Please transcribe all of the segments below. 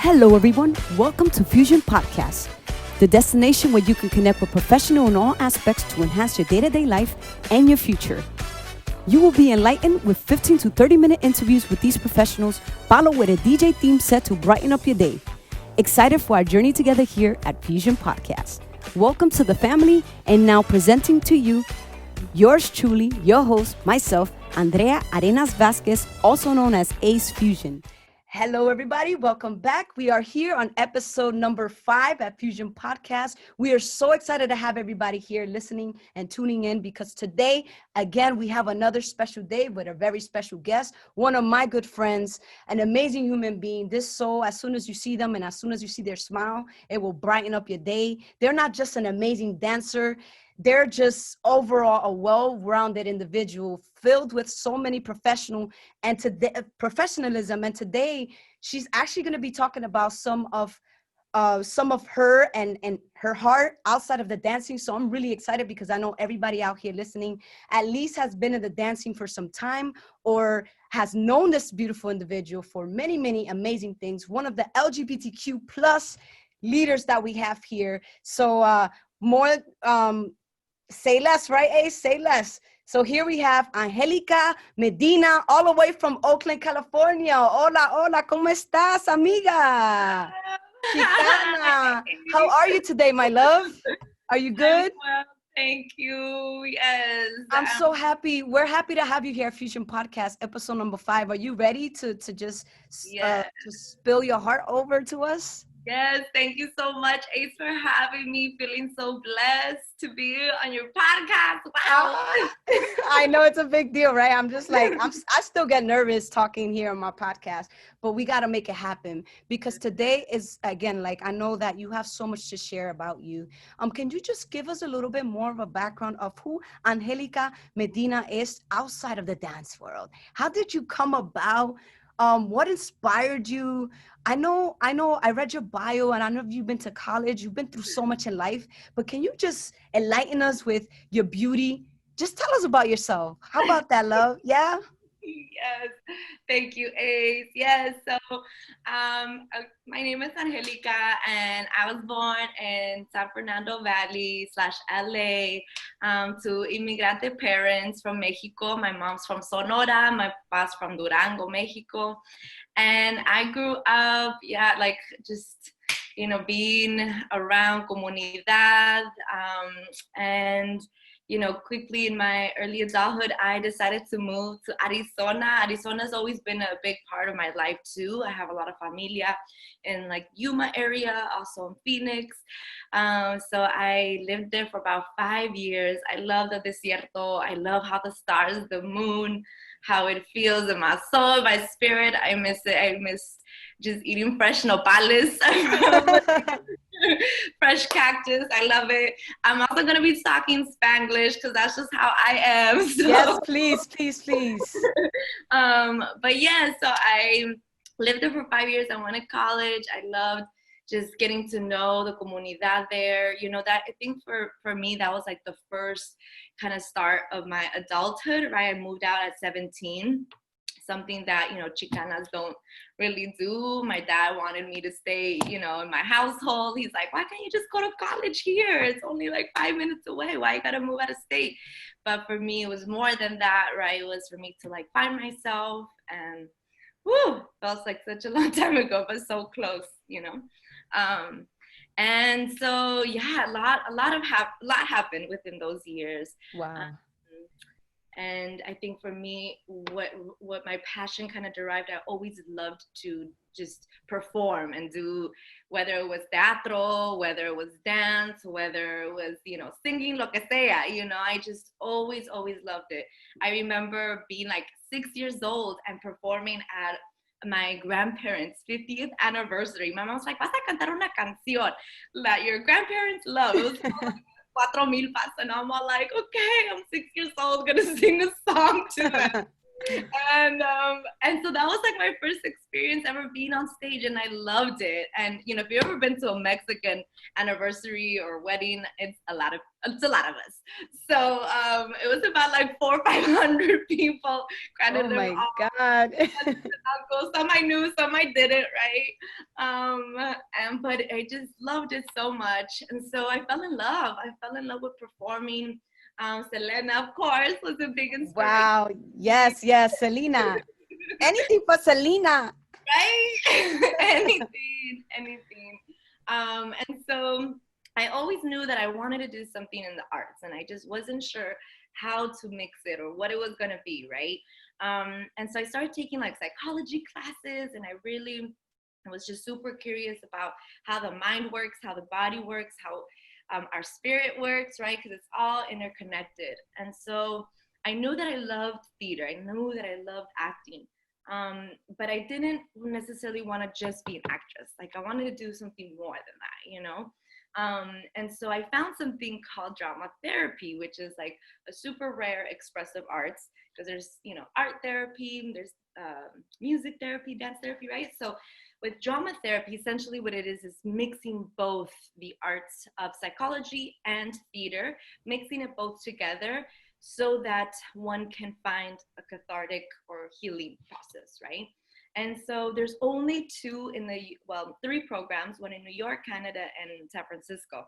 Hello, everyone. Welcome to Fusion Podcast, the destination where you can connect with professionals in all aspects to enhance your day-to-day life and your future. You will be enlightened with 15 to 30-minute interviews with these professionals, followed with a DJ theme set to brighten up your day. Excited for our journey together here at Fusion Podcast. Welcome to the family, and now presenting to you yours truly, your host, myself, Andrea Arenas Vasquez, also known as Ace Fusion. Hello, everybody. Welcome back. We are here on episode number 5 at Fusion Podcast. We are so excited to have everybody here listening and tuning in because today, again, we have another special day with a very special guest, one of my good friends, an amazing human being. This soul, as soon as you see them and as soon as you see their smile, it will brighten up your day. They're not just an amazing dancer. They're just overall a well-rounded individual filled with so many professionalism. And today she's actually going to be talking about some of her and her heart outside of the dancing. So I'm really excited because I know everybody out here listening at least has been in the dancing for some time or has known this beautiful individual for many, many amazing things. One of the LGBTQ plus leaders that we have here. So say less, right, Ace? Say less. So here we have Angelica Medina, all the way from Oakland, California. Hola, hola, ¿cómo estás, amiga? Chicana. How are you today, my love? Are you good? Well, thank you. Yes. I'm so happy. We're happy to have you here at Fusion Podcast, episode number 5. Are you ready to just to spill your heart over to us? Yes, thank you so much, Ace, for having me. Feeling so blessed to be on your podcast. Wow. I know it's a big deal, right? I'm just like, I still get nervous talking here on my podcast, but we got to make it happen because today is, again, like, I know that you have so much to share about you. Can you just give us a little bit more of a background of who Angelica Medina is outside of the dance world? How did you come about? What inspired you? I know I read your bio and I know you've been to college, you've been through so much in life, but can you just enlighten us with your beauty? Just tell us about yourself. How about that, love? Yeah? Yes, thank you, Ace. Yes, so my name is Angelica, and I was born in San Fernando Valley / LA to immigrante parents from Mexico. My mom's from Sonora, my papa's from Durango, Mexico, and I grew up, just being around comunidad, and quickly in my early adulthood, I decided to move to Arizona. Arizona's always been a big part of my life too. I have a lot of familia in like Yuma area, also in Phoenix. So I lived there for about 5 years. I love the desierto. I love how the stars, the moon, how it feels in my soul, my spirit. I miss it. I miss just eating fresh nopales. Fresh cactus. I love it. I'm also going to be talking Spanglish because that's just how I am. So. Yes, please. But yeah, so I lived there for 5 years. I went to college. I loved just getting to know the comunidad there. That I think for me, that was like the first kind of start of my adulthood, right? I moved out at 17. Something that, Chicanas don't really do. My dad wanted me to stay, in my household. He's like, why can't you just go to college here? It's only like 5 minutes away. Why you gotta move out of state? But for me, it was more than that, right? It was for me to like find myself, and feels like such a long time ago, but so close, And so, yeah, a lot happened within those years. Wow. And I think for me, what my passion kind of derived, I always loved to just perform and do, whether it was teatro, whether it was dance, whether it was, singing, lo que sea, I just always loved it. I remember being like 6 years old and performing at my grandparents' 50th anniversary. My mom was like, vas a cantar una canción that your grandparents love. It was 4,000 pesos, and I'm all like, okay, I'm 6 years old, gonna sing a song to them. And so that was like my first experience ever being on stage, and I loved it. And you know, if you've ever been to a Mexican anniversary or wedding, it's a lot of us. So it was about like 400 or 500 people, kind of Oh them my all God. uncles. Some I knew, some I didn't, right? And but I just loved it so much, and so I fell in love. I fell in love with performing. Selena, of course, was a big inspiration. Wow. Yes, yes, Selena. Anything for Selena. Right? Anything. And so I always knew that I wanted to do something in the arts, and I just wasn't sure how to mix it or what it was going to be, right? And so I started taking like psychology classes, and I was just super curious about how the mind works, how the body works, how our spirit works, right? Because it's all interconnected. And so I knew that I loved theater. I knew that I loved acting. But I didn't necessarily want to just be an actress. Like I wanted to do something more than that, you know? And so I found something called drama therapy, which is like a super rare expressive arts, because there's, you know, art therapy, there's music therapy, dance therapy, right? So with drama therapy, essentially what it is mixing both the arts of psychology and theater, mixing it both together so that one can find a cathartic or healing process, right? And so there's only three programs, one in New York, Canada, and San Francisco.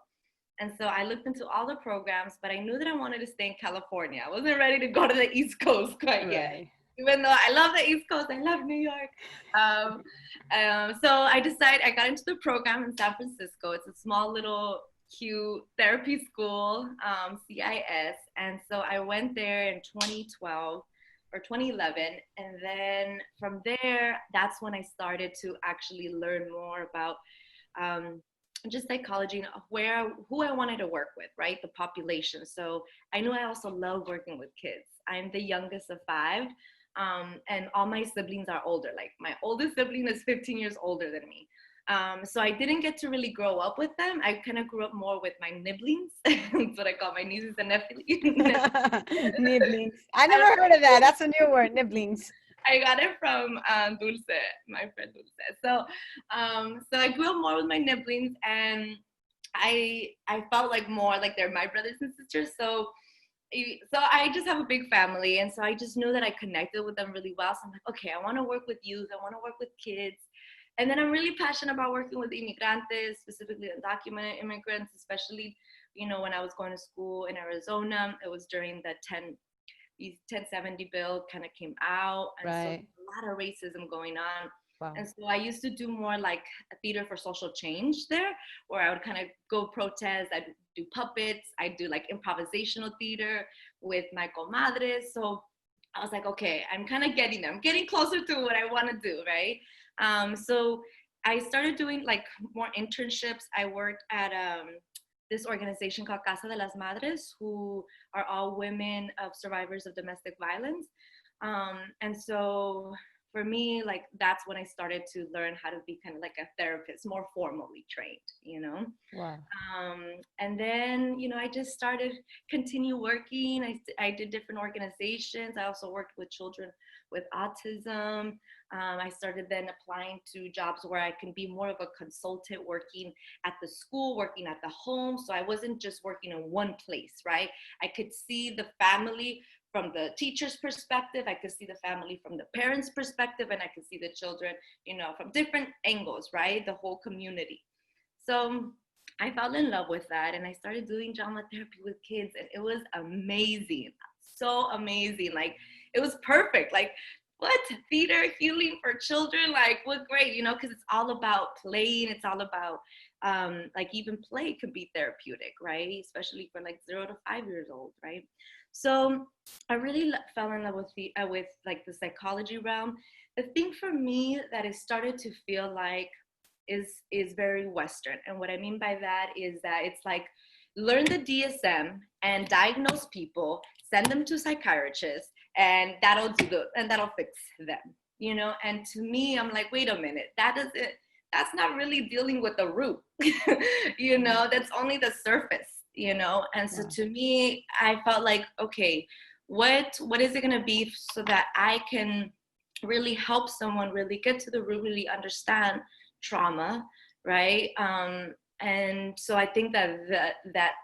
And so I looked into all the programs, but I knew that I wanted to stay in California. I wasn't ready to go to the East Coast quite yet. Right. Even though I love the East Coast, I love New York. Um, so I got into the program in San Francisco. It's a small little cute therapy school, CIS. And so I went there in 2012 or 2011. And then from there, that's when I started to actually learn more about um, just psychology and who I wanted to work with, right? The population. So I knew I also love working with kids. I'm the youngest of five. And all my siblings are older. Like my oldest sibling is 15 years older than me. So I didn't get to really grow up with them. I kind of grew up more with my nibblings. That's what I call my nieces and nephews. Nibblings. I never heard of that. That's a new word, nibblings. I got it from Dulce, my friend Dulce. So I grew up more with my nibblings, and I felt like more like they're my brothers and sisters. So I just have a big family, and so I just knew that I connected with them really well. So I'm like, okay, I want to work with youth. I want to work with kids. And then I'm really passionate about working with immigrantes, specifically undocumented immigrants, especially, you know, when I was going to school in Arizona. It was during the 1070 bill kind of came out. And so Right. a lot of racism going on. Wow. And so I used to do more like a theater for social change there, where I would kind of go protest. I'd do puppets. I'd do like improvisational theater with my comadres. So I was like, okay, I'm kind of getting there. I'm getting closer to what I want to do, right? So I started doing like more internships. I worked at this organization called Casa de las Madres, who are all women of survivors of domestic violence. And so for me, like that's when I started to learn how to be kind of like a therapist, more formally trained, you know. Wow. And then, you know, I just started continue working. I did different organizations. I also worked with children with autism. I started then applying to jobs where I can be more of a consultant, working at the school, working at the home. So I wasn't just working in one place, right? I could see the family from the teacher's perspective. I could see the family from the parents' perspective, and I could see the children, you know, from different angles, right? The whole community. So I fell in love with that, and I started doing drama therapy with kids, and it was amazing. So amazing. Like it was perfect. Like what, theater healing for children, like what great, you know, because it's all about playing. It's all about like even play could be therapeutic, right? Especially for like 0 to 5 years old, right? So I really fell in love with with like the psychology realm. The thing for me that it started to feel like is very Western, and what I mean by that is that it's like learn the DSM and diagnose people, send them to psychiatrists, and that'll fix them, you know. And to me, I'm like, wait a minute, that's not really dealing with the root. You know, that's only the surface, you know. And so Yeah. to me, I felt like, okay, what is it going to be so that I can really help someone really get to the root, really understand trauma, right? And so I think that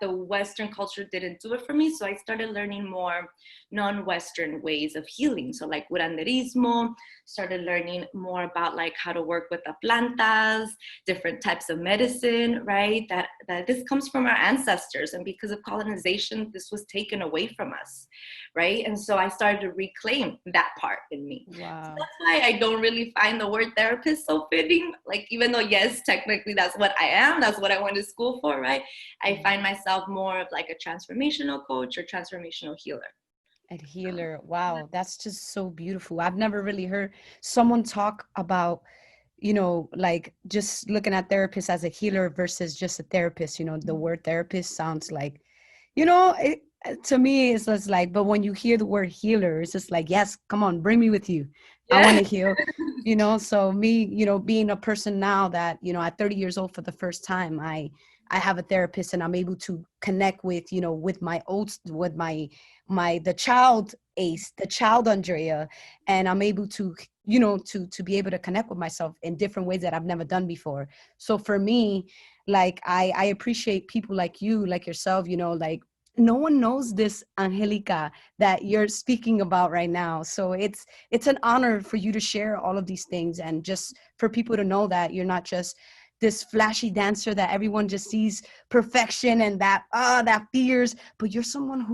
the Western culture didn't do it for me. So I started learning more non-Western ways of healing. So like curanderismo, started learning more about like how to work with the plantas, different types of medicine, right? That this comes from our ancestors, and because of colonization, this was taken away from us, right? And so I started to reclaim that part in me. Wow. So that's why I don't really find the word therapist so fitting. Like, even though, yes, technically that's what I am, that's what I went to school for, right? I find myself more of like a transformational coach or transformational healer. A healer. Wow, that's just so beautiful. I've never really heard someone talk about, like just looking at therapists as a healer versus just a therapist. The word therapist sounds like, to me, it's just like, but when you hear the word healer, it's just like, yes, come on, bring me with you. I want to heal, so me, being a person now that, at 30 years old for the first time, I have a therapist, and I'm able to connect with, with my the child Ace, the child Andrea, and I'm able to, to be able to connect with myself in different ways that I've never done before. So for me, like, I appreciate people like you, like yourself, like, no one knows this Angelica that you're speaking about right now. So it's an honor for you to share all of these things, and just for people to know that you're not just this flashy dancer that everyone just sees perfection and that fears, but you're someone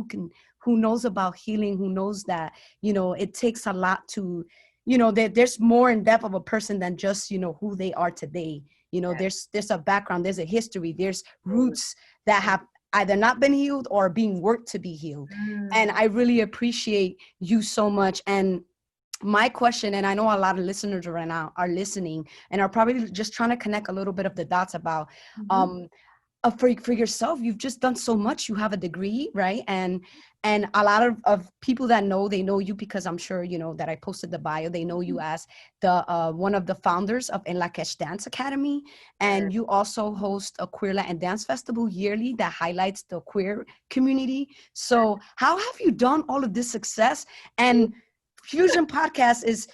who knows about healing, who knows that, it takes a lot to, that there's more in depth of a person than just, who they are today. There's a background, there's a history, there's roots that have either not been healed or being worked to be healed. And I really appreciate you so much. And my question, and I know a lot of listeners right now are listening and are probably just trying to connect a little bit of the dots about, for yourself, you've just done so much. You have a degree, right? And a lot of people that they know you because I'm sure, that I posted the bio, they know you as the one of the founders of En La Kesh Dance Academy. And you also host a Queer Latin Dance Festival yearly that highlights the queer community. So how have you done all of this success? And Fusion Podcast is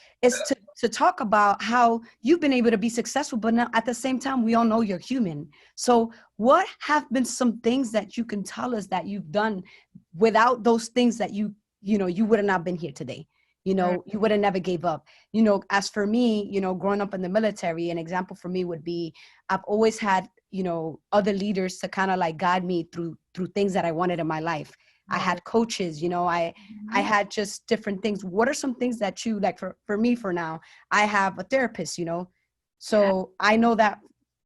to talk about how you've been able to be successful, but now at the same time, we all know you're human. So what have been some things that you can tell us that you've done without those things that you would have not been here today? You would have never gave up. As for me, growing up in the military, an example for me would be, I've always had, other leaders to kind of like guide me through things that I wanted in my life. I had coaches, I had just different things. What are some things that you like for me for now? I have a therapist, so I know that,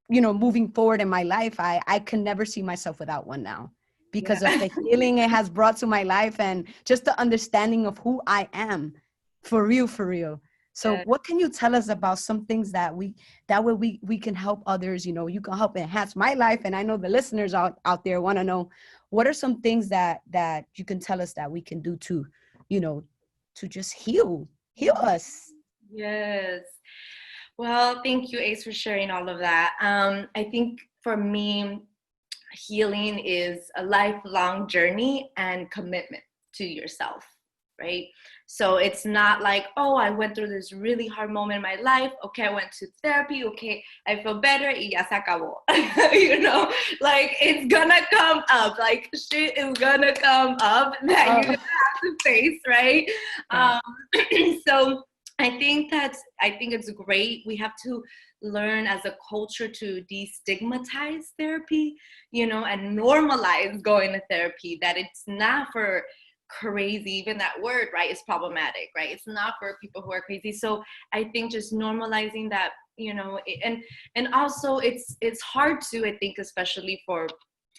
moving forward in my life, I can never see myself without one now because of the healing it has brought to my life and just the understanding of who I am for real, for real. So what can you tell us about some things that way we can help others, you can help enhance my life. And I know the listeners out there want to know, what are some things that you can tell us that we can do to, to just heal us? Yes. Well, thank you, Ace, for sharing all of that. I think for me, healing is a lifelong journey and commitment to yourself, right? So it's not like, oh, I went through this really hard moment in my life. Okay, I went to therapy. Okay, I feel better. Y ya se acabó. Like, it's gonna come up. Like, shit is gonna come up that you're gonna have to face, right? So I think it's great. We have to learn as a culture to destigmatize therapy, and normalize going to therapy, that it's not for crazy, even that word, right, is problematic, right? It's not for people who are crazy. So I think just normalizing that, and also it's hard to, I think, especially for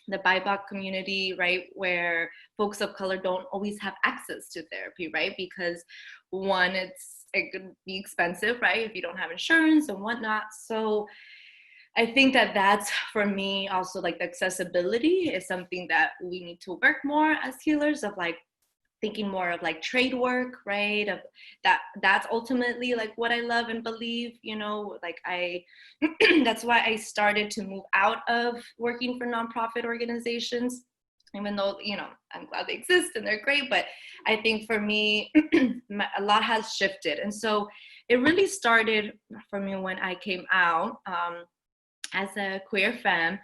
the BIPOC community, right, where folks of color don't always have access to therapy, right? Because one, it could be expensive, right, if you don't have insurance and whatnot. So I think that's, for me, also, like, the accessibility is something that we need to work more as healers, of like thinking more of like trade work, right? Of that's ultimately like what I love and believe, like that's why I started to move out of working for nonprofit organizations, even though, you know, I'm glad they exist and they're great, but I think for me, a lot has shifted. And so it really started for me when I came out as a queer femme.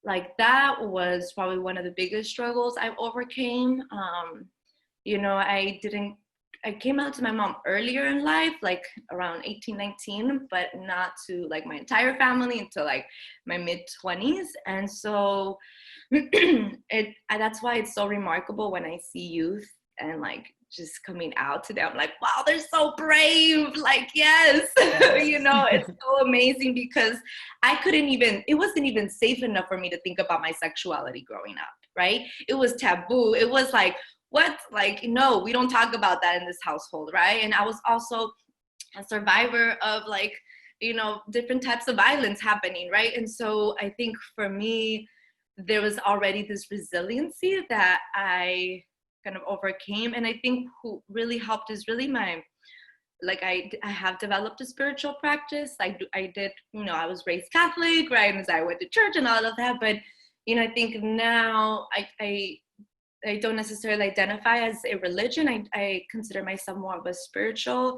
Like that was probably one of the biggest struggles I overcame. You know, I came out to my mom earlier in life, like around 18, 19, but not to like my entire family until like my mid 20s. And so that's why it's so remarkable when I see youth and like just coming out to them. I'm like, wow, they're so brave. Like, yes, you know, it's so amazing because it wasn't even safe enough for me to think about my sexuality growing up, right? It was taboo. It was like, what? Like, no, we don't talk about that in this household, right? And I was also a survivor of like, you know, different types of violence happening, right? And so I think for me, there was already this resiliency that I kind of overcame. And I think who really helped is really I have developed a spiritual practice. I did, you know, I was raised Catholic, right? And I went to church and all of that. But, you know, I think now I don't necessarily identify as a religion. I consider myself more of a spiritual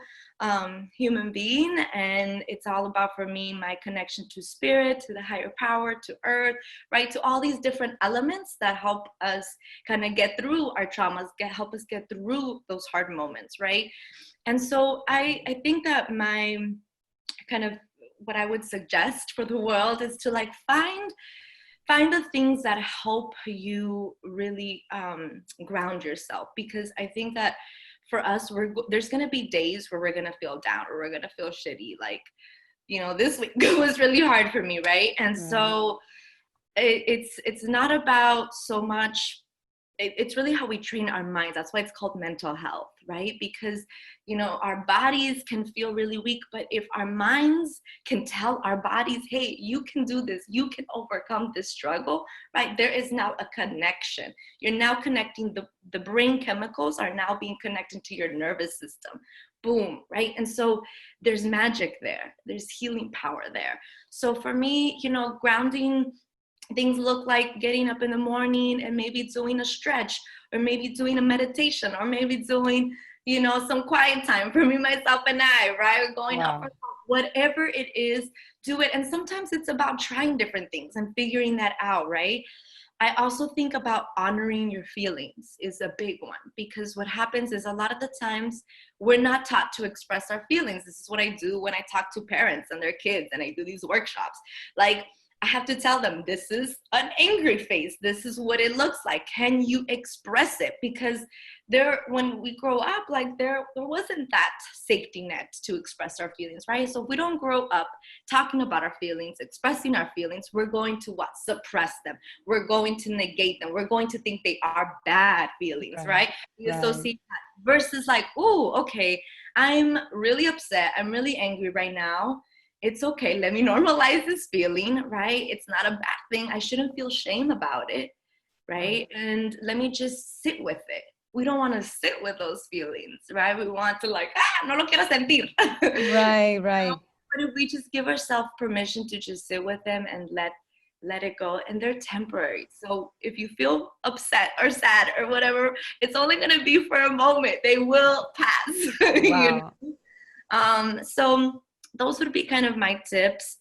human being. And it's all about, for me, my connection to spirit, to the higher power, to earth, right? To all these different elements that help us kind of get through our traumas, help us get through those hard moments, right? And so I think that my kind of what I would suggest for the world is to like find the things that help you really ground yourself. Because I think that for us, there's going to be days where we're going to feel down or we're going to feel shitty. Like, you know, this week was really hard for me, right? And so it's not about so much, it's really how we train our minds. That's why it's called mental health, right? Because, you know, our bodies can feel really weak, but if our minds can tell our bodies, hey, you can do this, you can overcome this struggle, right? There is now a connection. You're now connecting, the brain chemicals are now being connected to your nervous system. Boom, right? And so there's magic there. There's healing power there. So for me, you know, grounding things look like getting up in the morning and maybe doing a stretch, or maybe doing a meditation, or maybe doing, you know, some quiet time for me, myself, and I, right? Going out for whatever it is, do it. And sometimes it's about trying different things and figuring that out, right? I also think about honoring your feelings is a big one, because what happens is a lot of the times we're not taught to express our feelings. This is what I do when I talk to parents and their kids and I do these workshops. Like, I have to tell them, this is an angry face. This is what it looks like. Can you express it? Because when we grow up, like there wasn't that safety net to express our feelings, right? So if we don't grow up talking about our feelings, expressing our feelings, we're going to suppress them. We're going to negate them. We're going to think they are bad feelings, right? We associate that versus like, oh, okay, I'm really upset. I'm really angry right now. It's okay. Let me normalize this feeling, right? It's not a bad thing. I shouldn't feel shame about it, right? And let me just sit with it. We don't want to sit with those feelings, right? We want to like, no lo quiero sentir. Right. But if we just give ourselves permission to just sit with them and let it go, and they're temporary. So if you feel upset or sad or whatever, it's only going to be for a moment. They will pass. Wow. You know? So those would be kind of my tips.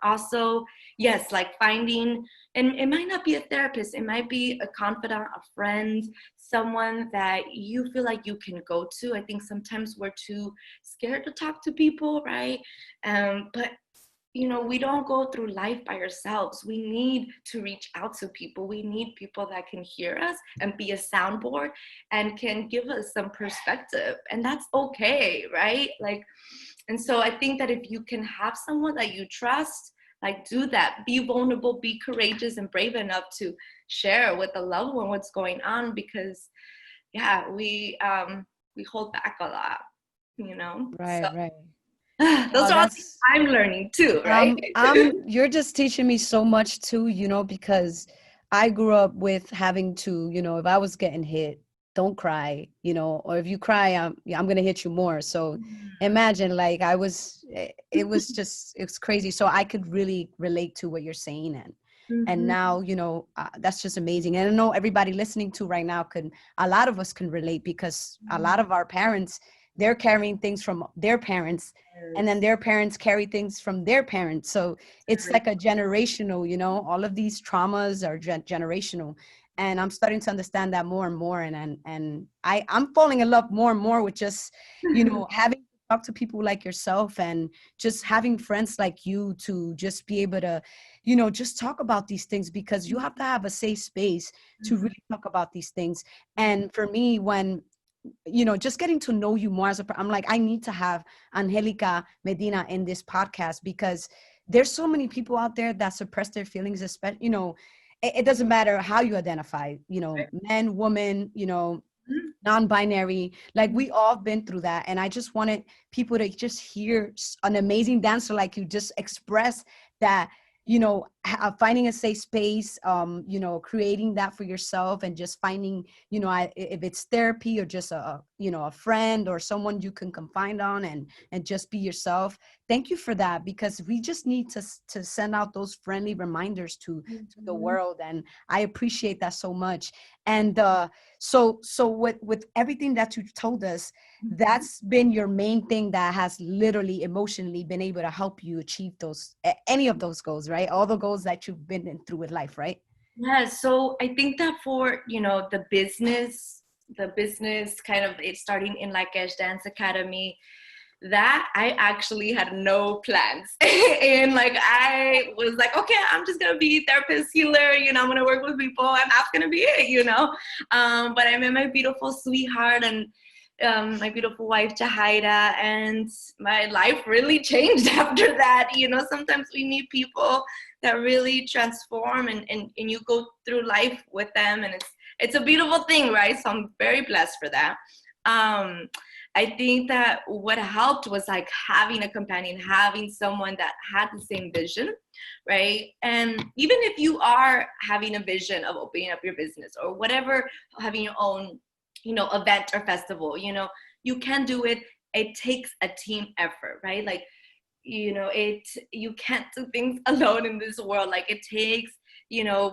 Also, yes, like finding, and it might not be a therapist, it might be a confidant, a friend, someone that you feel like you can go to. I think sometimes we're too scared to talk to people, right? But you know, we don't go through life by ourselves. We need to reach out to people. We need people that can hear us and be a soundboard and can give us some perspective. And that's okay, right? Like, and so I think that if you can have someone that you trust, like do that, be vulnerable, be courageous and brave enough to share with a loved one what's going on, because yeah, we hold back a lot, you know? Right. Those are all things I'm learning too, right? You're just teaching me so much too, you know, because I grew up with having to, you know, if I was getting hit, don't cry, you know, or if you cry, I'm going to hit you more. So imagine like it was crazy. So I could really relate to what you're saying. And now, that's just amazing. And I know everybody listening to right now a lot of us can relate, because a lot of our parents, they're carrying things from their parents, and then their parents carry things from their parents. So it's like a generational, all of these traumas are generational. And I'm starting to understand that more and more. And I'm falling in love more and more with just, having to talk to people like yourself, and just having friends like you to just be able to, just talk about these things, because you have to have a safe space to really talk about these things. And for me, when just getting to know you more I'm like, I need to have Angelica Medina in this podcast, because there's so many people out there that suppress their feelings, especially, it doesn't matter how you identify, men, woman, non-binary, like we all been through that. And I just wanted people to just hear an amazing dancer like you just express that, finding a safe space, creating that for yourself, and just finding, if it's therapy or just a friend or someone you can confide on, and just be yourself. Thank you for that, because we just need to send out those friendly reminders to the world. And I appreciate that so much. And so with everything that you told us, that's been your main thing that has literally emotionally been able to help you achieve any of those goals, right? All the goals that you've been through with life, right? Yeah, so I think that for, the business kind of it starting in Lakesh Dance Academy, that I actually had no plans. And like, I was like, okay, I'm just gonna be therapist, healer, I'm gonna work with people, and that's gonna be it. But I met my beautiful sweetheart, and my beautiful wife Jahaira, and my life really changed after that. Sometimes we meet people that really transform, and you go through life with them, and it's a beautiful thing, right? So I'm very blessed for that. I think that what helped was like having a companion, having someone that had the same vision, right? And even if you are having a vision of opening up your business or whatever, having your own, event or festival, you can do it. It takes a team effort, right? Like, you can't do things alone in this world. Like, it takes,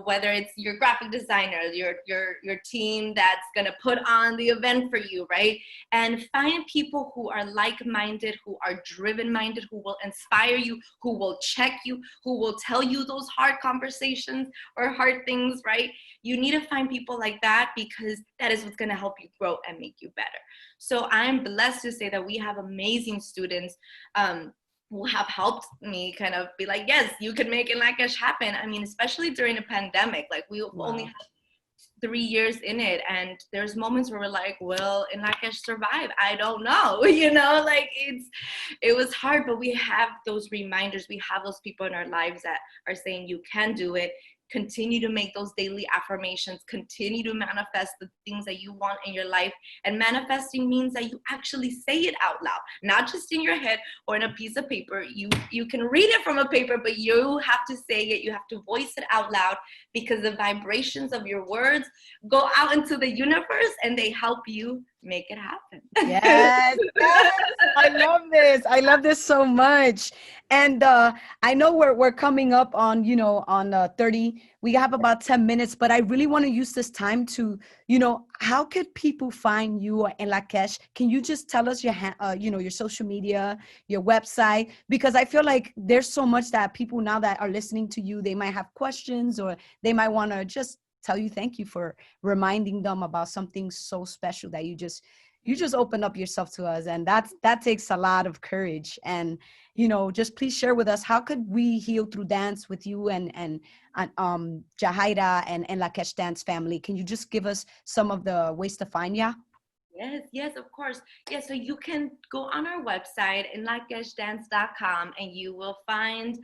whether it's your graphic designer, your team that's gonna put on the event for you, right? And find people who are like-minded, who are driven-minded, who will inspire you, who will check you, who will tell you those hard conversations or hard things, right? You need to find people like that, because that is what's gonna help you grow and make you better. So I'm blessed to say that we have amazing students who have helped me kind of be like, yes, you can make Lakesh happen. I mean, especially during a pandemic, like we only had 3 years in it, and there's moments where we're like, will Lakesh survive? I don't know. Like it was hard, but we have those reminders. We have those people in our lives that are saying you can do it. Continue to make those daily affirmations, continue to manifest the things that you want in your life. And manifesting means that you actually say it out loud, not just in your head or in a piece of paper. You can read it from a paper, but you have to say it. You have to voice it out loud, because the vibrations of your words go out into the universe and they help you make it happen. Yes, yes. I love this. I love this so much. And I know we're coming up on, on 30. We have about 10 minutes, but I really want to use this time to, how could people find you in Lakesh? Can you just tell us your social media, your website? Because I feel like there's so much that people now that are listening to you, they might have questions, or they might want to just tell you thank you for reminding them about something so special that you just open up yourself to us. And that takes a lot of courage. And just please share with us, how could we heal through dance with you and Jahaira and Lakesh Dance family? Can you just give us some of the ways to find ya? Yes, of course. Yeah, so you can go on our website in lakeshdance.com, and you will find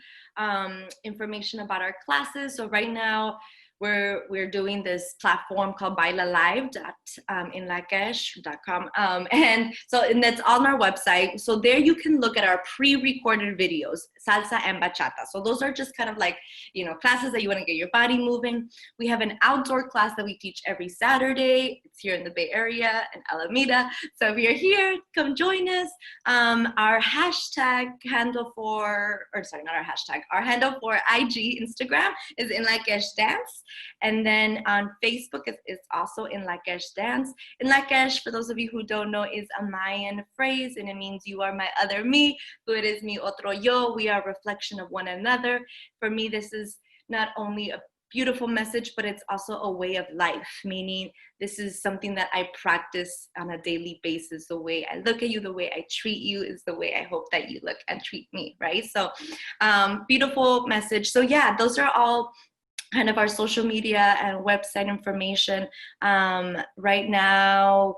information about our classes. So right now we're doing this platform called bailalive.inlakesh.com. And that's on our website. So there you can look at our pre-recorded videos, salsa and bachata. So those are just kind of like, classes that you want to get your body moving. We have an outdoor class that we teach every Saturday. It's here in the Bay Area in Alameda. So if you're here, come join us. Our hashtag handle for, or sorry, not our hashtag, our handle for IG, Instagram is In Lakesh Dance. And then on Facebook, it's also In Lakesh Dance. In Lakesh, for those of you who don't know, is a Mayan phrase, and it means you are my other me. Tú eres mi otro yo. We are a reflection of one another. For me, this is not only a beautiful message, but it's also a way of life, meaning this is something that I practice on a daily basis. The way I look at you, the way I treat you is the way I hope that you look and treat me, right? So beautiful message. So yeah, those are all kind of our social media and website information. Right now,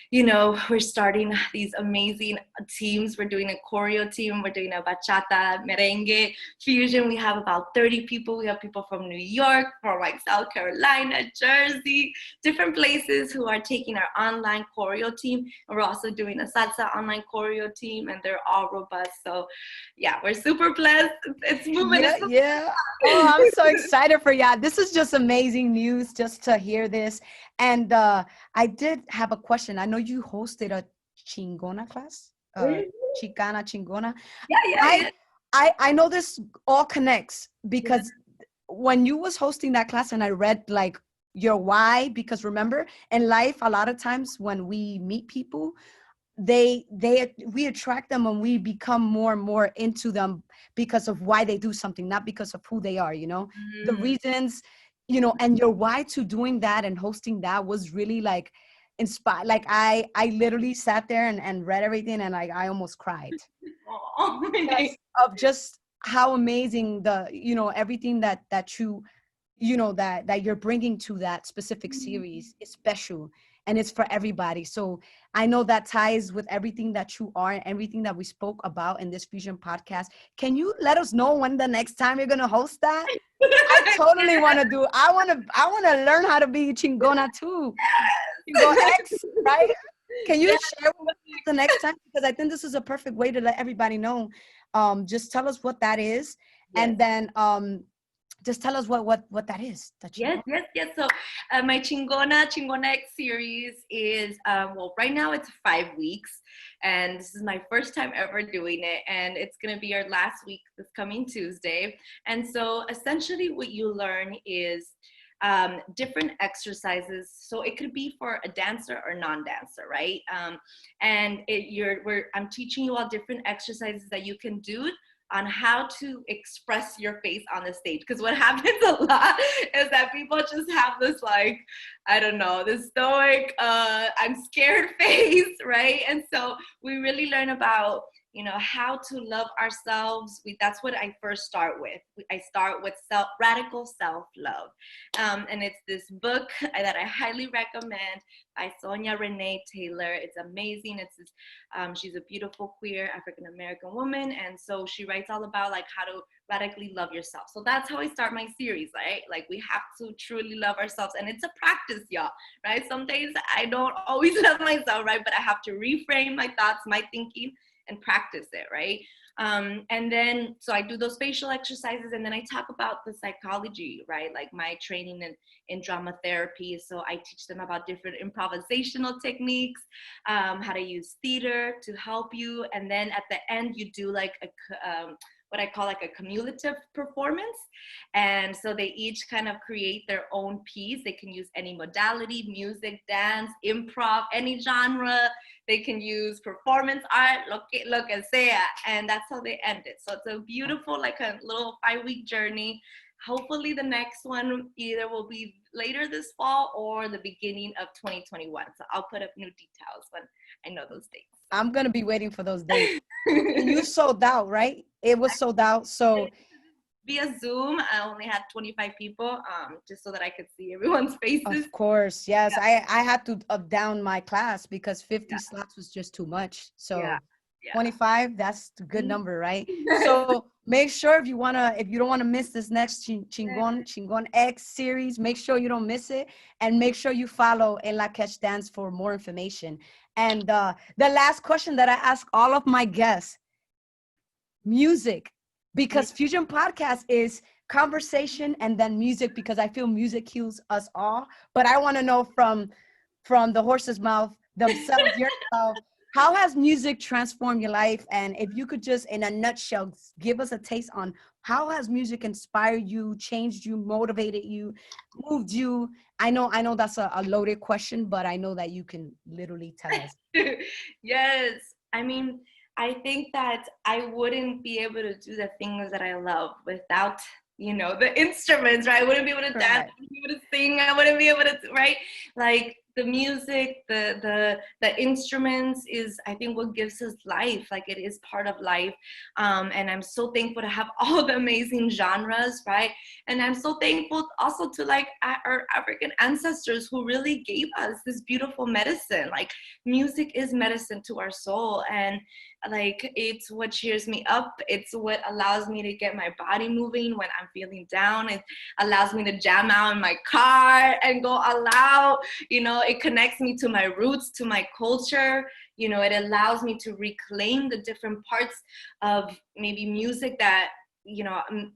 we're starting these amazing teams. We're doing a choreo team. We're doing a bachata, merengue, fusion. We have about 30 people. We have people from New York, from like South Carolina, Jersey, different places who are taking our online choreo team. And we're also doing a salsa online choreo team, and they're all robust. So yeah, we're super blessed. It's moving. Yeah. Oh, I'm so excited for y'all. This is just amazing news just to hear this. And I did have a question. I know you hosted a Chingona class, Chicana Chingona. Yeah. I know this all connects because when you was hosting that class and I read like your why, because remember in life, a lot of times when we meet people, we attract them and we become more and more into them because of why they do something, not because of who they are, the reasons, and your why to doing that and hosting that was really like inspired. Like I literally sat there and read everything and I almost cried because of just how amazing everything that you that you're bringing to that specific series is special and it's for everybody. So I know that ties with everything that you are and everything that we spoke about in this Fusion podcast. Can you let us know when the next time you're going to host that? I totally want to I want to learn how to be Chingona too. Chingo X, right? Can you share with us the next time? Because I think this is a perfect way to let everybody know. Just tell us what that is. Yes. And then just tell us what that is. Yes. So my Chingona X series is, right now it's 5 weeks. And this is my first time ever doing it. And it's going to be our last week this coming Tuesday. And so essentially what you learn is different exercises. So it could be for a dancer or non-dancer, right? And I'm teaching you all different exercises that you can do on how to express your face on the stage. Because what happens a lot is that people just have this like, I don't know, this stoic, I'm scared face, right? And so we really learn about, how to love ourselves. That's what I first start with. I start with radical self-love. And it's this book that I highly recommend by Sonia Renee Taylor. It's amazing. It's this, she's a beautiful queer African-American woman. And so she writes all about like how to radically love yourself. So that's how I start my series, right? Like we have to truly love ourselves. And it's a practice, y'all, right? Some days I don't always love myself, right? But I have to reframe my thoughts, my thinking, and practice it, right? And then, so I do those facial exercises, and then I talk about the psychology, right? Like my training in drama therapy. So I teach them about different improvisational techniques, how to use theater to help you. And then at the end, you do like what I call like a cumulative performance. And so they each kind of create their own piece. They can use any modality, music, dance, improv, any genre. They can use performance art, lo que sea, and that's how they end it. So it's a beautiful, like a little 5-week journey. Hopefully the next one either will be later this fall or the beginning of 2021. So I'll put up new details when I know those dates. I'm going to be waiting for those dates. You sold out, right? It was sold out. So via Zoom, I only had 25 people, just so that I could see everyone's faces. Of course, yes. Yeah. I had to up down my class because 50 slots was just too much. So 25, that's a good number, right? So Make sure if you don't wanna miss this next Chingon X series, make sure you don't miss it, and make sure you follow En La Catch Dance for more information. And the last question that I ask all of my guests: music, because Fusion Podcast is conversation and then music, because I feel music heals us all. But I want to know from the horse's mouth themselves, yourself, how has music transformed your life? And if you could just, in a nutshell, give us a taste on how has music inspired you, changed you, motivated you, moved you? I know that's a loaded question, but I know that you can literally tell us. Yes. I mean, I think that I wouldn't be able to do the things that I love without, the instruments, right? I wouldn't be able to dance, I wouldn't be able to sing, I wouldn't be able to, right? Like the music, the instruments is, I think, what gives us life. Like it is part of life. And I'm so thankful to have all the amazing genres, right? And I'm so thankful also to like our African ancestors who really gave us this beautiful medicine. Like music is medicine to our soul. And like it's what cheers me up. It's what allows me to get my body moving when I'm feeling down. It allows me to jam out in my car and go all out. It connects me to my roots, to my culture. It allows me to reclaim the different parts of maybe music that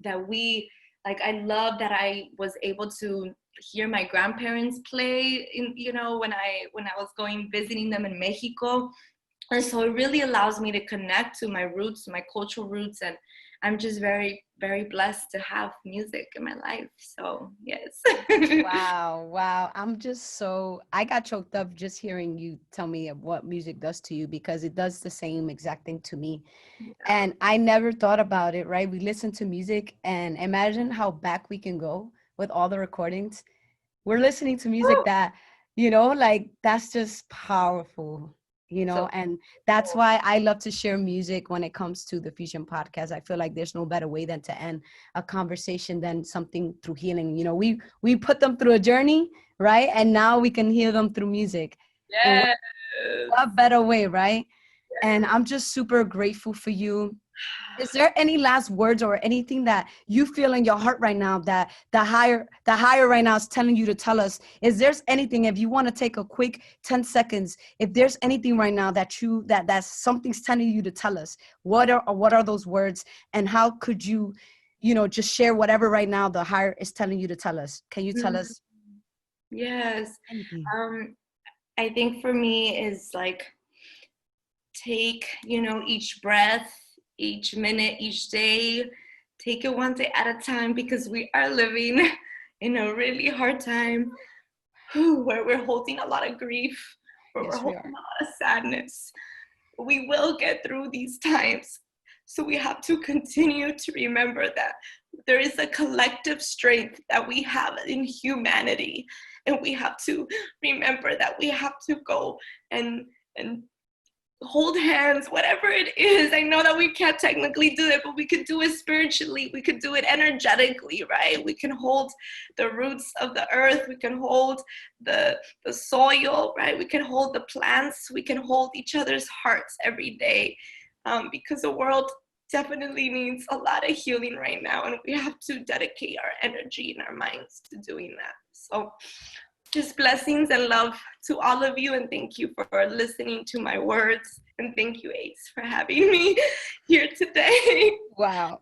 that we like. I love that I was able to hear my grandparents play in when I was visiting them in Mexico. And so it really allows me to connect to my roots, my cultural roots. And I'm just very, very blessed to have music in my life. So, yes. Wow. I got choked up just hearing you tell me of what music does to you, because it does the same exact thing to me. Yeah. And I never thought about it, right? We listen to music and imagine how back we can go with all the recordings. We're listening to music that, like that's just powerful. And that's why I love to share music when it comes to the Fusion Podcast. I feel like there's no better way than to end a conversation than something through healing. We put them through a journey, right? And now we can heal them through music. Yes. What better way, right? Yes. And I'm just super grateful for you. Is there any last words or anything that you feel in your heart right now that the higher right now is telling you to tell us? Is there's anything, if you want to take a quick 10 seconds, if there's anything right now that something's telling you to tell us, what are those words, and how could you, just share whatever right now the higher is telling you to tell us? Can you tell us? Yes. I think for me is like, take, each breath, each minute, each day, take it one day at a time, because we are living in a really hard time where we're holding a lot of grief, where we're holding a lot of sadness. We will get through these times. So we have to continue to remember that there is a collective strength that we have in humanity. And we have to remember that we have to go and hold hands, whatever it is. I know that we can't technically do it, but we could do it spiritually. We could do it energetically, right? We can hold the roots of the earth. We can hold the soil, right? We can hold the plants. We can hold each other's hearts every day, because the world definitely needs a lot of healing right now, and we have to dedicate our energy and our minds to doing that. So just blessings and love to all of you, and thank you for listening to my words, and thank you, Ace, for having me here today. Wow.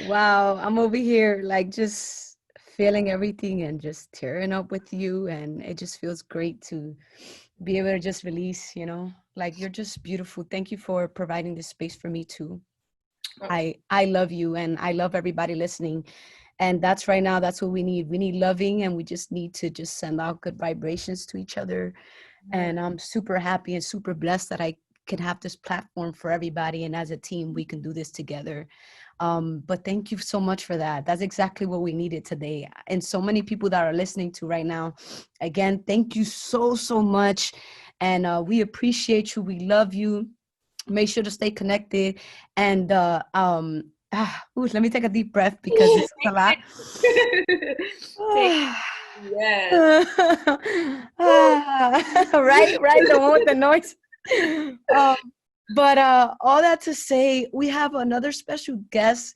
Wow, I'm over here like just feeling everything and just tearing up with you, and it just feels great to be able to just release, like you're just beautiful. Thank you for providing this space for me too. I love you, and I love everybody listening. And that's what we need. We need loving, and we just need to just send out good vibrations to each other. And I'm super happy and super blessed that I can have this platform for everybody. And as a team, we can do this together. But thank you so much for that. That's exactly what we needed today. And so many people that are listening to right now, again, thank you so, so much. And we appreciate you. We love you. Make sure to stay connected. And let me take a deep breath, because this is a lot. Yes. Right, the one with the noise. But all that to say, we have another special guest.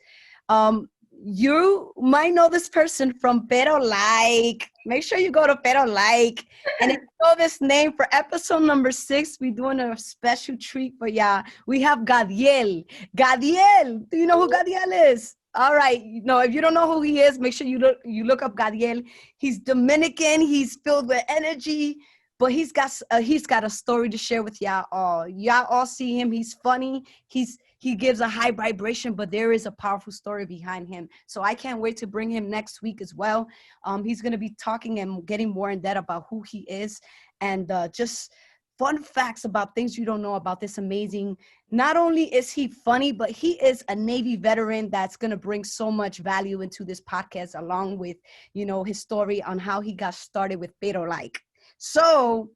You might know this person from Pero Like. Make sure you go to Pero Like. And if you know this name for episode number 6, we're doing a special treat for y'all. We have Gadiel. Gadiel, do you know who Gadiel is? All right. No, if you don't know who he is, make sure you look up Gadiel. He's Dominican. He's filled with energy, but he's got a story to share with y'all all. Y'all all see him. He's funny. He gives a high vibration, but there is a powerful story behind him. So I can't wait to bring him next week as well. He's going to be talking and getting more in depth about who he is and just fun facts about things you don't know about this amazing. Not only is he funny, but he is a Navy veteran that's going to bring so much value into this podcast, along with, his story on how he got started with Pero Like. So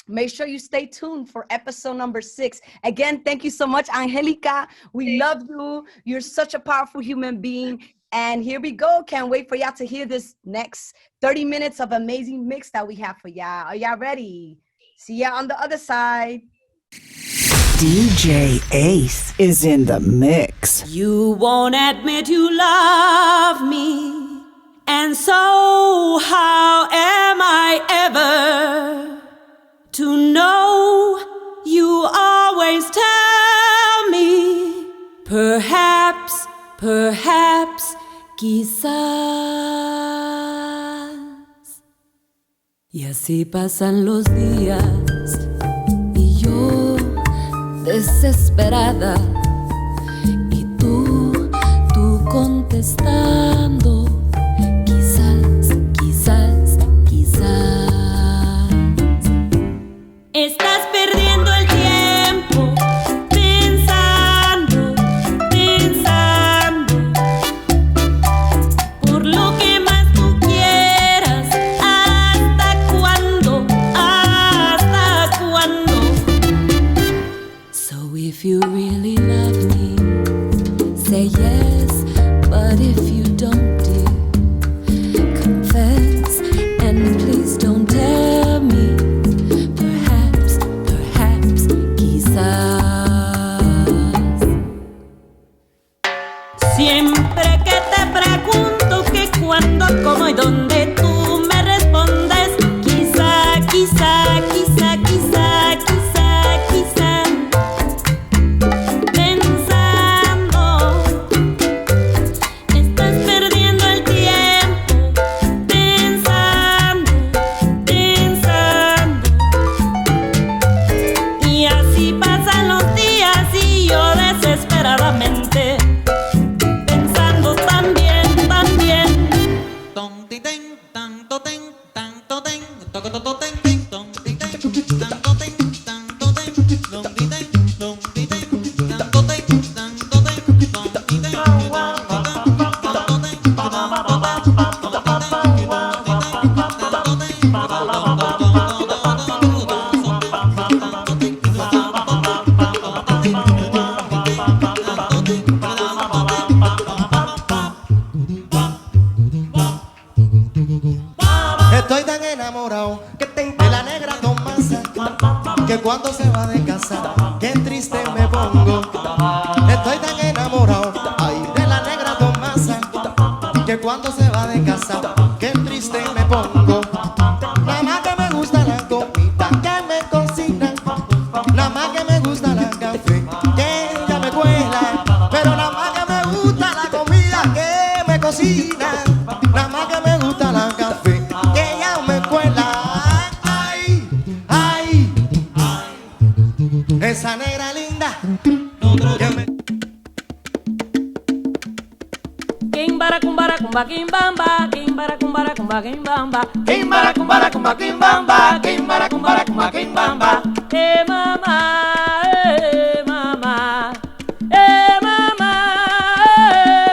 make sure you stay tuned for episode number 6. Again, thank you so much, Angelica. We love you. You're such a powerful human being. And here we go. Can't wait for y'all to hear this next 30 minutes of amazing mix that we have for y'all. Are y'all ready? See ya on the other side. DJ Ace is in the mix. You won't admit you love me, and so how am I ever to know? You always tell me, perhaps, quizás. Y así pasan los días y yo desesperada y tú contestando, quizás. Estás perdiendo el tiempo pensando por lo que más tú quieras. ¿Hasta cuándo? So if you really love me, say yes. But if you don't, dear, confess. And please don't tell me, perhaps, quizás. Siempre que te pregunto qué, cuándo, cómo y dónde, tú me respondes quizá. Pensando, estás perdiendo el tiempo pensando. Y así pasan los días y yo desesperadamente pensando también. Estoy tan enamorado de la negra Tomasa, que cuando se va de casa, qué triste me pongo. Estoy tan enamorado, ay, de la negra Tomasa, que cuando se va de casa, qué triste me pongo. Nada más que me gusta la comida que me cocina, nada más que me gusta la café que ella me cuela, pero nada más que me gusta la comida que me cocina, nada más que me gusta la café que ella me cuela. Ay, esa negra linda que me... Kimbara kumbara kumba kimbamba, kimbara kumbara kumba kimbamba, Kimbara, kumbara, kumba, kimbamba, kimbara, kumbara, kumba, kimbamba. mama, mama, mama,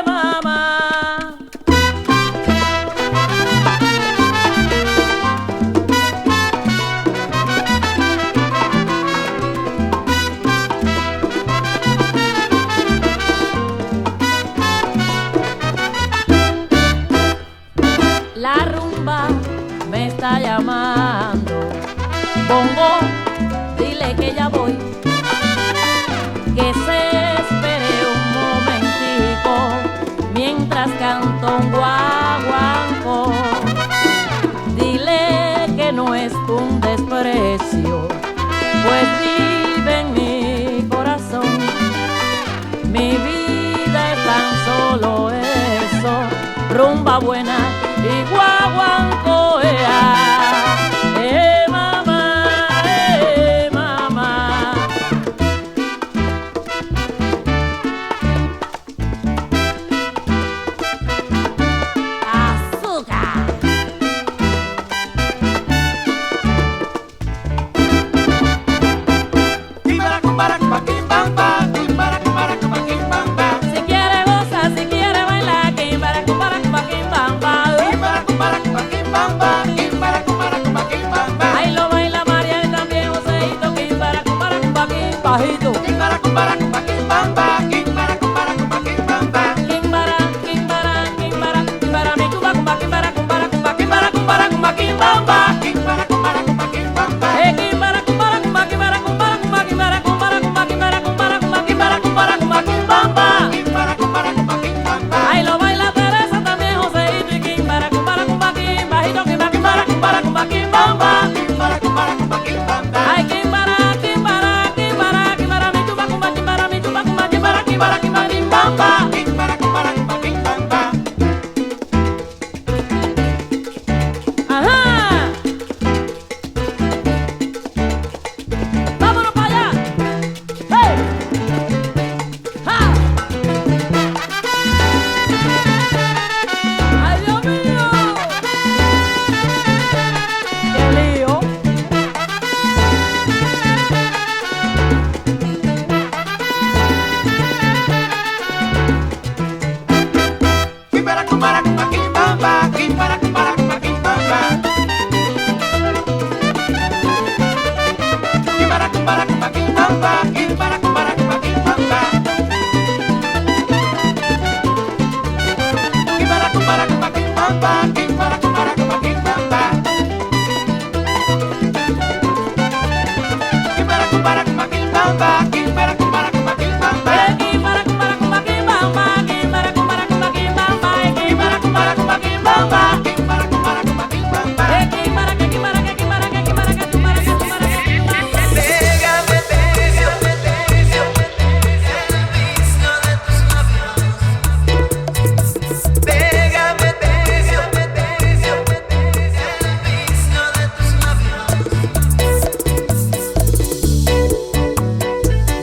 mama. La rumba me está llamando. Bongo, dile que ya voy. mientras canto un guaguancó. Dile que no es un desprecio, pues vive en mi corazón. Mi vida es tan solo eso, rumba buena y guaguancó. Mamá, mamá. Azúcar. Si quiere gozar, si quiere bailar, quimbara, cumbara, cumba, quimbamba. Ahí lo baila María y también Joseito, quimbara, cumbara, cumba, quimbajito. Quimbara, quimbara, quimbara, mi cuba, cumba, quimbara, cumbara, cumba, quimbara, cumbara, cumba, quimbamba. Quimbara, cumbara, cumba, quimbara, cumbara, cumba, quimbara, cumbara, cumba, quimbara, cumbara, cumba, quimbara, cumbara, cumba, quimbamba. Ahí lo baila Teresa también Joseito y quimbara, cumbara, cumba, quimbajito, quimbara, cumbara, cumbara, cumba, quimbamba. Ay, quimbara, quimbara, quimbara, quimbara, mi chupa, cumba, quimbara, mi chupa, cumba, quimbara, quimbara, quimbara, quimbamba. Ajá. Vámonos para allá. ¡Hey! ¡Ja! ¡Ay, Dios mío! ¡Qué lío!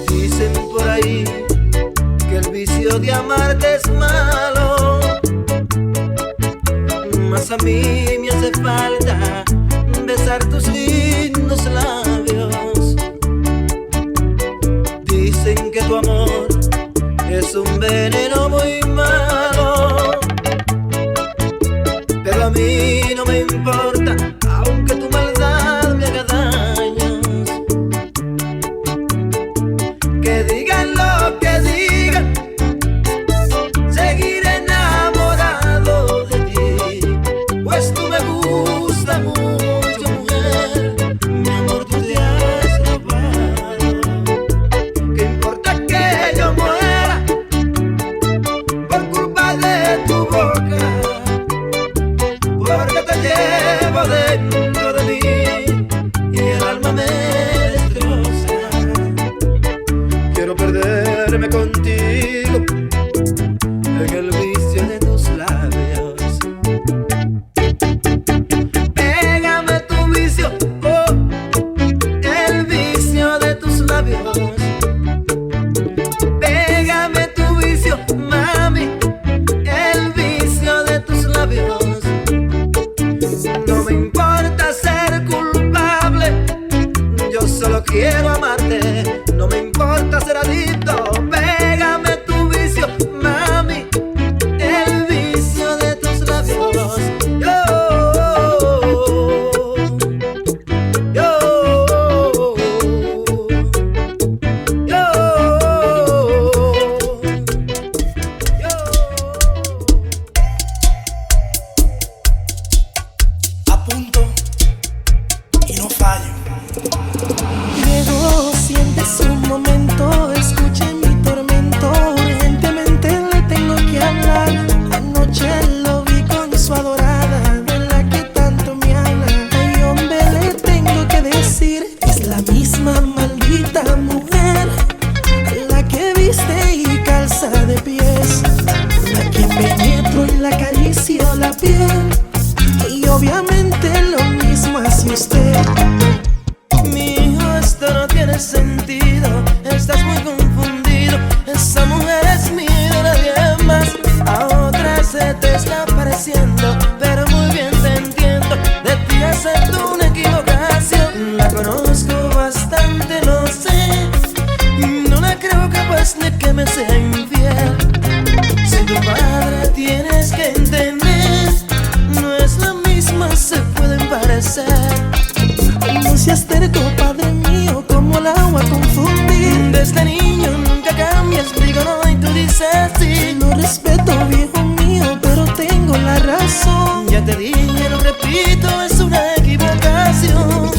Dicen por ahí que el vicio de amarte es malo, mas a mí me hace falta besar tus lindos labios. Dicen que tu amor es un veneno muy malo, pero a mí no me importa, aunque tu maldad me haga daños. Que digan lo que digan, seguiré enamorado de ti, pues tú me gusta mucho, mujer. Mi amor, tú te has robado. ¿Qué importa que yo muera por culpa de tu boca? Porque te llevo dentro de mí y el alma me destroza. Quiero perderme contigo en el vicio de tus labios. Pégame tu vicio, oh, el vicio de tus labios. Pégame tu vicio, mami, el vicio de tus labios. No me importa ser culpable, yo solo quiero amarte. No me importa ser adicto. Pégame tu vicio, mami, el vicio de tus labios. Apunto y no fallo. Llegó, sientes un momento, escuche mi tormento. Urgentemente le tengo que hablar. te dije, lo repito, es una equivocación.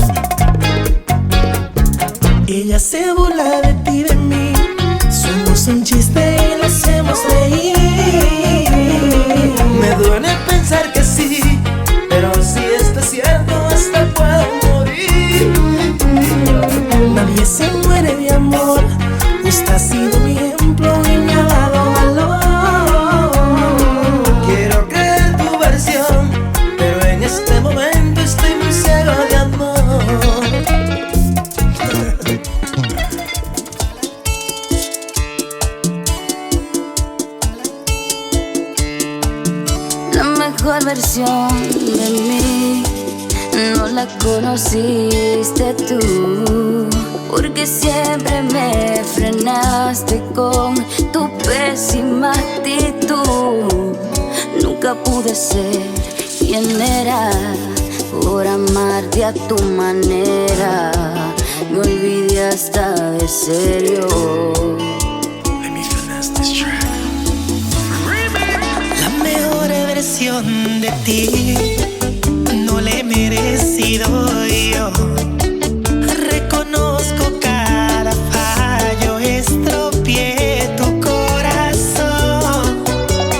Ella se burla de ti, de mí. Somos un chiste y lo hacemos reír. Me duele pensar que sí, pero si esto es cierto, hasta puedo morir. Nadie se muere de amor. Usted ha sido mi ejemplo y me ha dado valor. Quiero creer tu versión, pero en este momento estoy muy ciego de amor. La mejor versión de mí no la conociste tú, porque siempre me frenaste con tu pésima actitud. Nunca pude ser quien era por amarte a tu manera. Me olvidé hasta de serio. Let me finesse this track. La mejor versión de ti no le he merecido yo. Reconozco cada fallo, estropeé tu corazón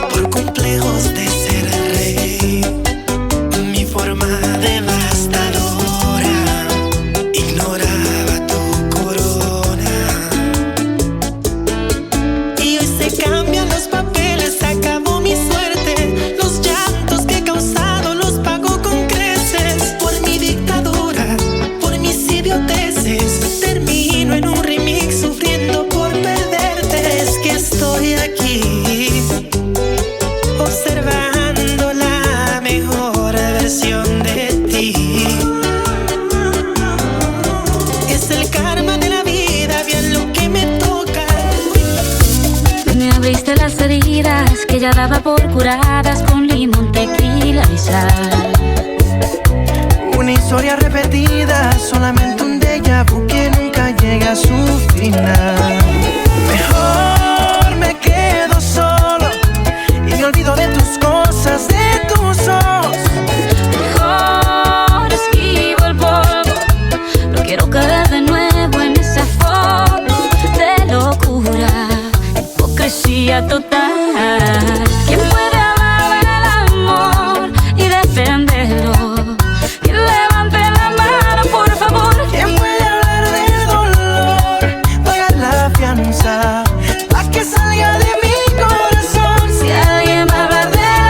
por complejos de ser rey. Mi forma devastadora ignoraba tu corona. Y hoy se cambian los papeles, acabó mi suerte. Los llantos que he causado los pago con creces. Por mi dictadura, por mis idioteces, termino en un remix sufriendo por perderte. Es que estoy aquí observando la mejor versión de ti. Es el karma de la vida, bien lo que me toca. Me abriste las heridas que ya daba por curadas con limón, tequila y sal. Una historia repetida, solamente un déjà vu que nunca llega a su final. Mejor me quedo solo y me olvido de tus cosas, de tus ojos. Mejor esquivo el polvo, no quiero caer de nuevo en esa foto de locura, hipocresía total. ¿Quién puede hablar del amor y defenderlo? Que levante la mano, por favor. ¿Quién puede hablar del dolor? Pagar la fianza pa' que salga de mi corazón. Si alguien va a hablar del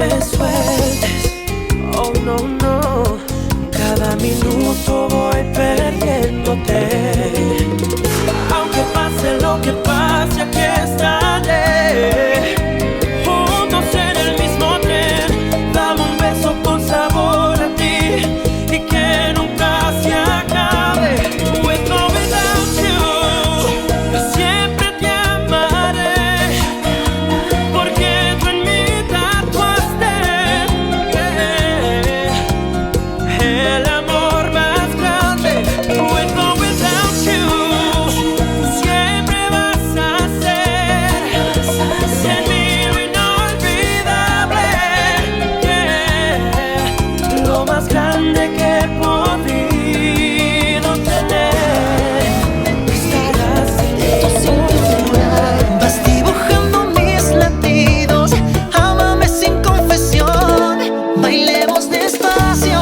me sueltes. Oh no, no, cada minuto voy perdiéndote. Aunque pase lo que pase, aquí estaré. Juntos en el mismo tren, dame un beso con sabor a ti y que nunca se acabe. With or without you, siempre te amaré, porque tú en mí tatuaste el amor más grande. With or without you, siempre vas a ser en mí lo inolvidable, lo más grande que he podido tener. Estarás en mi cintura. Vas dibujando mis latidos, ámame sin confesión, bailemos despacio,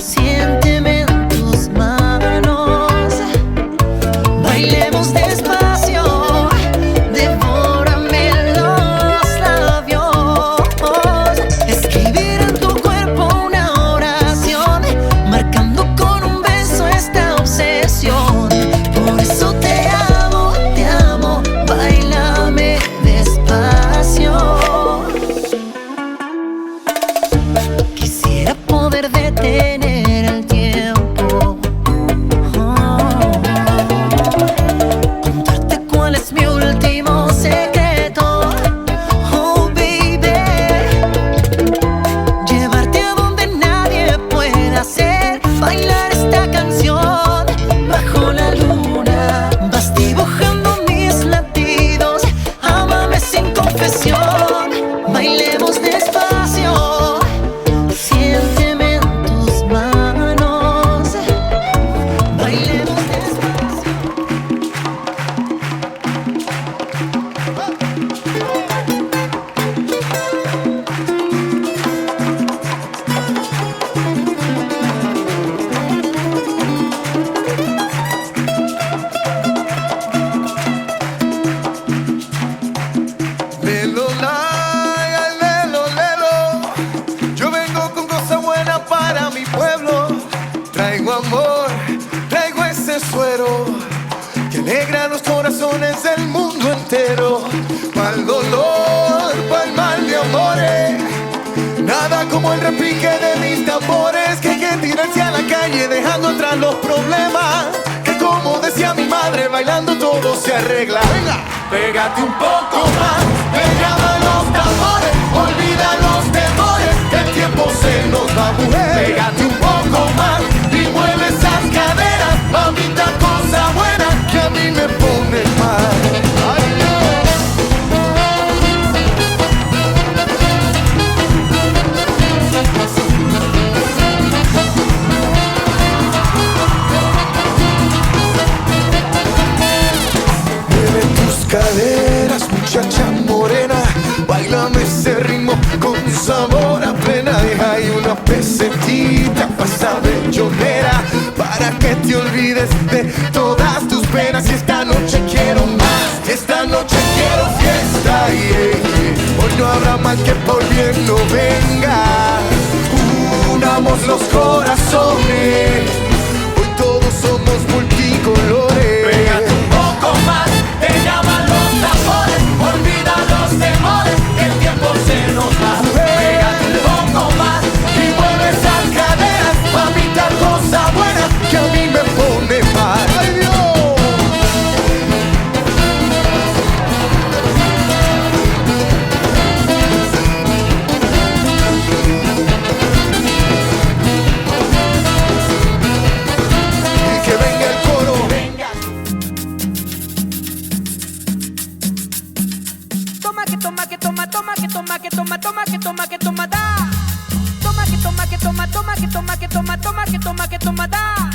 siénteme en tus manos, bailemos despacio, devórame los labios, escribir en tu cuerpo una oración, marcando con un beso esta obsesión. Por eso te amo, bailame despacio. Quisiera poder detener el tiempo, contarte cuál es mi último secreto, oh baby, llevarte a donde nadie pueda hacer bailar esta canción bajo la luna. Vas dibujando mis latidos, ámame sin confesión, bailemos despacio, siénteme en tus manos, bailemos despacio. Lelo, ay, lelo, lelo. Yo vengo con cosas buenas para mi pueblo. Traigo amor, traigo ese suero que alegra los corazones del mundo entero. Pa'l dolor, pa'l mal de amores, nada como el repique de mis tambores. Que hay que tirarse a la calle dejando atrás los problemas, que como decía mi madre, bailando todo se arregla. Venga, pégate un poco más, me llaman los tambores, olvida los temores, que el tiempo se nos va, mujer. Pégate un poco más y mueve esas caderas, mamita, cosa buena que a mí me pone mal. Ay, mueve tus caderas, muchacha morena, bailame ese ritmo con sabor a plena. Deja ahí una pesetita pa' esa bellonera, para que te olvides de todas tus penas. Y esta noche quiero más, esta noche quiero fiesta, yeah. Hoy no habrá mal que por bien no venga. Unamos los corazones, hoy todos somos multicolores. Pégate un poco más, te llaman los tambores, olvida los temores, que el tiempo se nos va. Pégate un poco más y mueve esas caderas, mamita, cosa buena que a mí me pone mal. ¡Ay, Dios! Y que venga el coro. Toma que toma que toma, toma que toma que toma, toma que toma que toma, da. Toma que toma que toma, toma que toma que toma, toma que toma que toma, da.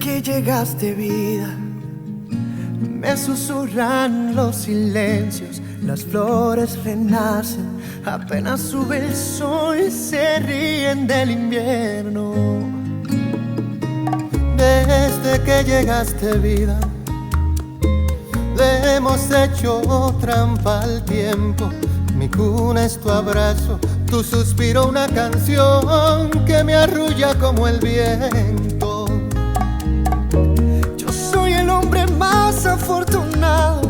que llegaste, vida. Me susurran los silencios, las flores renacen, apenas sube el sol y se ríen del invierno. Desde que llegaste, vida, le hemos hecho trampa al tiempo. Mi cuna es tu abrazo, tu suspiro una canción que me arrulla como el viento. Yo soy el hombre más afortunado,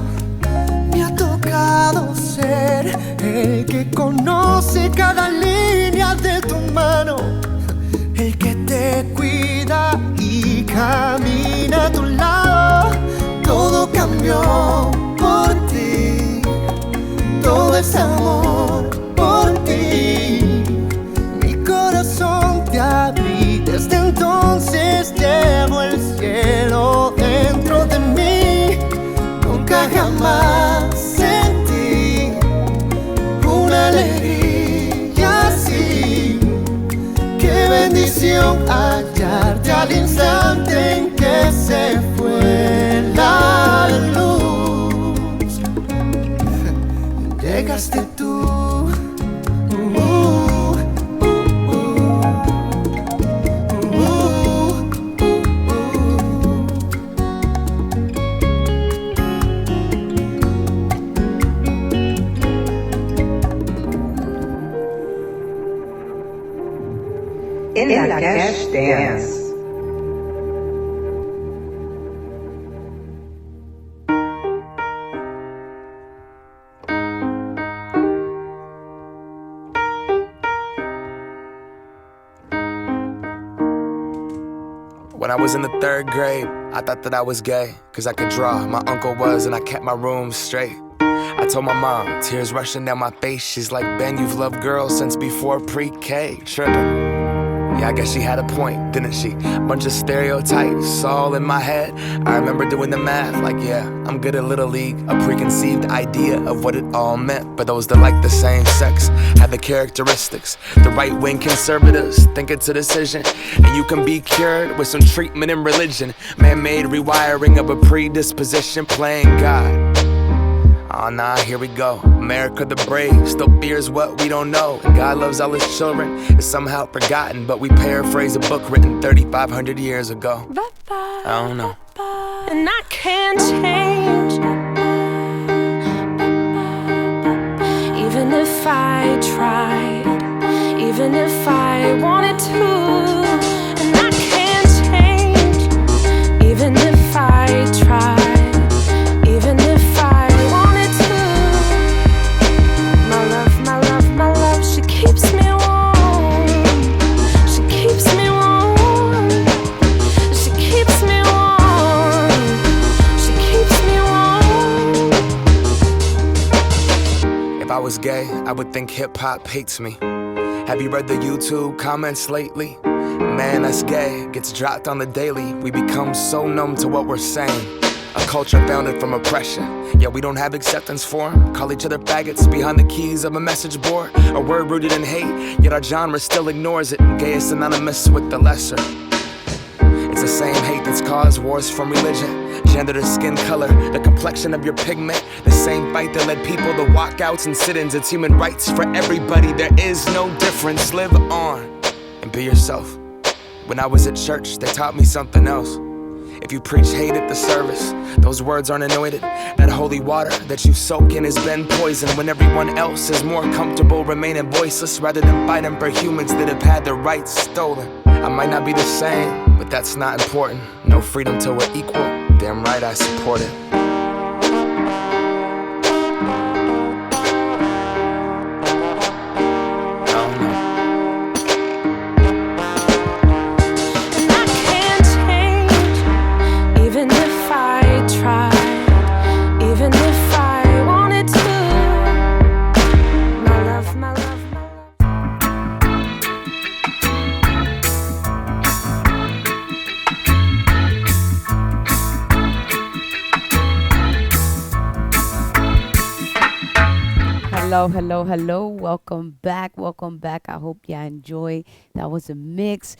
me ha tocado ser el que conoce cada línea de tu mano, el que te cuida y camina a tu lado. Todo cambió por ti, todo es amor por ti. Mi corazón te abrí, desde entonces llevo el cielo dentro de mí. Nunca jamás sentí una alegría así. Qué bendición hallarte al instante en que se fue la luz. Llegaste tú. In La Cash Dance. When I was in the 3rd grade, I thought that I was gay, cause I could draw, my uncle was, and I kept my room straight. I told my mom, tears rushing down my face, she's like, Ben, you've loved girls since before pre-K, tripping. Yeah, I guess she had a point, didn't she? Bunch of stereotypes all in my head. I remember doing the math, like, yeah, I'm good at Little League. A preconceived idea of what it all meant. But those that like the same sex have the characteristics. The right-wing conservatives think it's a decision, and you can be cured with some treatment in religion. Man-made rewiring of a predisposition, playing God. Oh nah, here we go. America the brave still fears what we don't know. And God loves all his children, it's somehow forgotten, but we paraphrase a book written 3,500 years ago. I don't know. And I can't change, even if I tried, even if I wanted to. And I can't change, even if I tried, even if I wanted to. My love, she keeps me warm. She keeps me warm. She keeps me warm. She keeps me warm. If I was gay, I would think hip-hop hates me. Have you read the YouTube comments lately? Man, that's gay, gets dropped on the daily. We become so numb to what we're saying. A culture founded from oppression, yet we don't have acceptance for 'em. Call each other faggots behind the keys of a message board. A word rooted in hate, yet our genre still ignores it. Gay is synonymous with the lesser. It's the same hate that's caused wars from religion, gender to skin color, the complexion of your pigment. The same fight that led people to walkouts and sit-ins. It's human rights for everybody, there is no difference. Live on and be yourself. When I was at church, they taught me something else. If you preach hate at the service, those words aren't anointed. That holy water that you soak in has been poisoned. When everyone else is more comfortable remaining voiceless rather than fighting for humans that have had their rights stolen. I might not be the same, but that's not important. No freedom till we're equal, damn right I support it. Hello. Welcome back. I hope y'all enjoy. That was a mix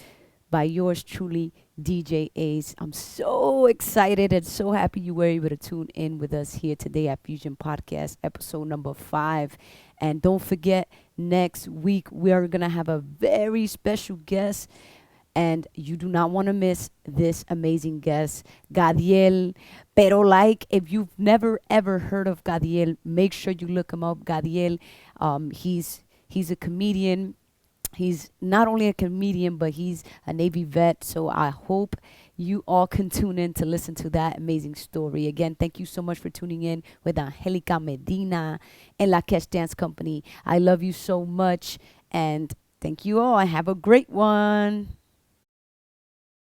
by yours truly, DJ Ace. I'm so excited and so happy you were able to tune in with us here today at Fusion Podcast, episode number 5. And don't forget, next week we are going to have a very special guest. And you do not want to miss this amazing guest, Gadiel. Pero if you've never ever heard of Gadiel, make sure you look him up. Gadiel, he's a comedian. He's not only a comedian, but he's a Navy vet. So I hope you all can tune in to listen to that amazing story. Again, thank you so much for tuning in with Angelica Medina and La Cash Dance Company. I love you so much. And thank you all. Have a great one.